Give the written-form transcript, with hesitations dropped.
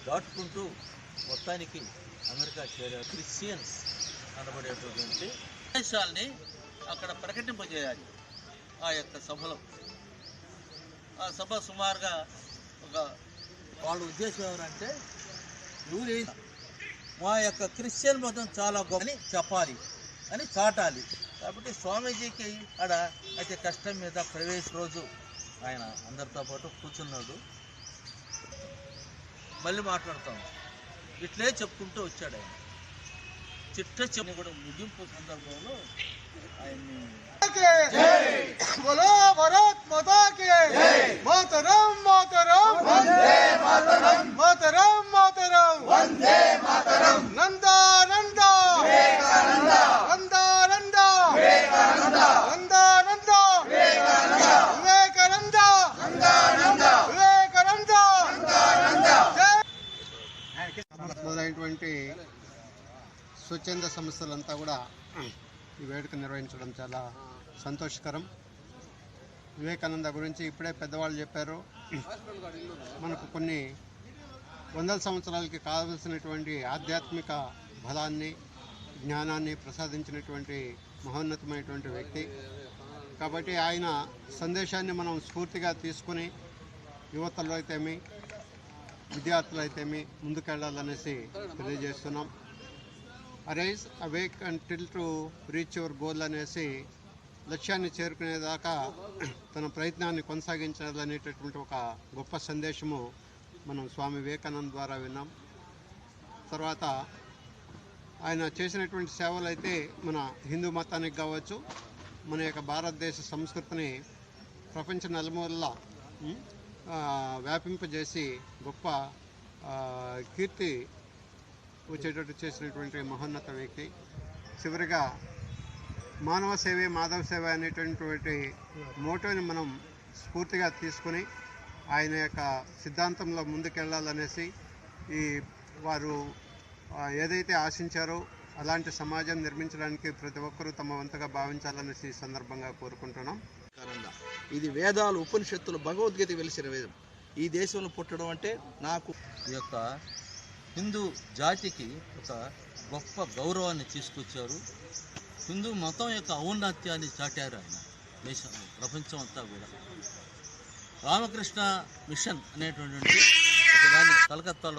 దాటుకుంటూ మొత్తానికి అమెరికా చేరారు. క్రిస్టియన్స్ అనబడేటటువంటి దేశాలని అక్కడ ప్రకటింపజేయాలి. ఆ యొక్క సభలో ఆ సభ సుమారుగా వాళ్ళ ఉద్దేశం ఎవరంటే మా యొక్క క్రిస్టియన్ మతం చాలా గొప్ప అని చెప్పాలి అని చాటాలి. కాబట్టి స్వామీజీకి ఆడ అయితే కష్టం మీద ప్రవేశ రోజు ఆయన అందరితో పాటు కూర్చున్నాడు. మళ్ళీ మాట్లాడతాం ఇట్లే చెప్పుకుంటూ వచ్చాడు. ఆయన చిట్ట చిన్న కూడా ముగింపు సందర్భంలో ఆయన్ని बोलो भारत माता के मातरम मातरम वंदे मातरम मातरम मातरम वंदे मातरम नंदा नंदा विवेकानंदा नंदा नंदा विवेकानंदा नंदा नंदा विवेकानंदा नंदा नंदा विवेकानंदा नंदा नंदा మొదలైనటువంటి స్వచ్ఛంద సంస్థలంతా కూడా ఈ వేడుక నిర్వహించడం చాలా సంతోషకరం. వివేకానంద గురించి ఇప్పుడే పెద్దవాళ్ళు చెప్పారు. మనకు కొన్ని వందల సంవత్సరాలకి కావలసినటువంటి ఆధ్యాత్మిక బలాన్ని జ్ఞానాన్ని ప్రసాదించినటువంటి మహోన్నతమైనటువంటి వ్యక్తి. కాబట్టి ఆయన సందేశాన్ని మనం స్ఫూర్తిగా తీసుకుని యువతలో అయితేమి విద్యార్థులు అయితేమి ముందుకెళ్ళాలనేసి తెలియజేస్తున్నాం. Arise awake until to reach your goal అనేసి లక్ష్యాన్ని చేరుకునేదాకా తన ప్రయత్నాన్ని కొనసాగించాలనేటటువంటి ఒక గొప్ప సందేశము మనం స్వామి వివేకానంద ద్వారా విన్నాం. తర్వాత ఆయన చేసినటువంటి సేవలు అయితే మన హిందూ మతానికి కావచ్చు, మన యొక్క భారతదేశ సంస్కృతిని ప్రపంచ నలుమూలలా వ్యాపింపజేసి గొప్ప కీర్తి వచ్చేటట్టు చేసినటువంటి మహోన్నత వ్యక్తి. చివరిగా మానవ సేవే మాధవ సేవ అనేటటువంటి మోటోని మనం స్ఫూర్తిగా తీసుకుని ఆయన యొక్క సిద్ధాంతంలో ముందుకెళ్ళాలనేసి వారు ఏదైతే ఆశించారో అలాంటి సమాజం నిర్మించడానికి ప్రతి ఒక్కరూ తమ వంతుగా భావించాలనేసి సందర్భంగా కోరుకుంటున్నాం. ఇది వేదాలు, ఉపనిషత్తులు, భగవద్గీత వెలిసిన వేదం. ఈ దేశంలో పుట్టడం అంటే నాకు ఈ యొక్క హిందూ జాతికి ఒక గొప్ప గౌరవాన్ని తీసుకొచ్చారు. హిందూ మతం యొక్క ఔన్నత్యాన్ని చాటారు ఆయన దేశంలో, ప్రపంచం అంతా కూడా. రామకృష్ణ మిషన్ అనేటువంటి దాన్ని కలకత్తాలో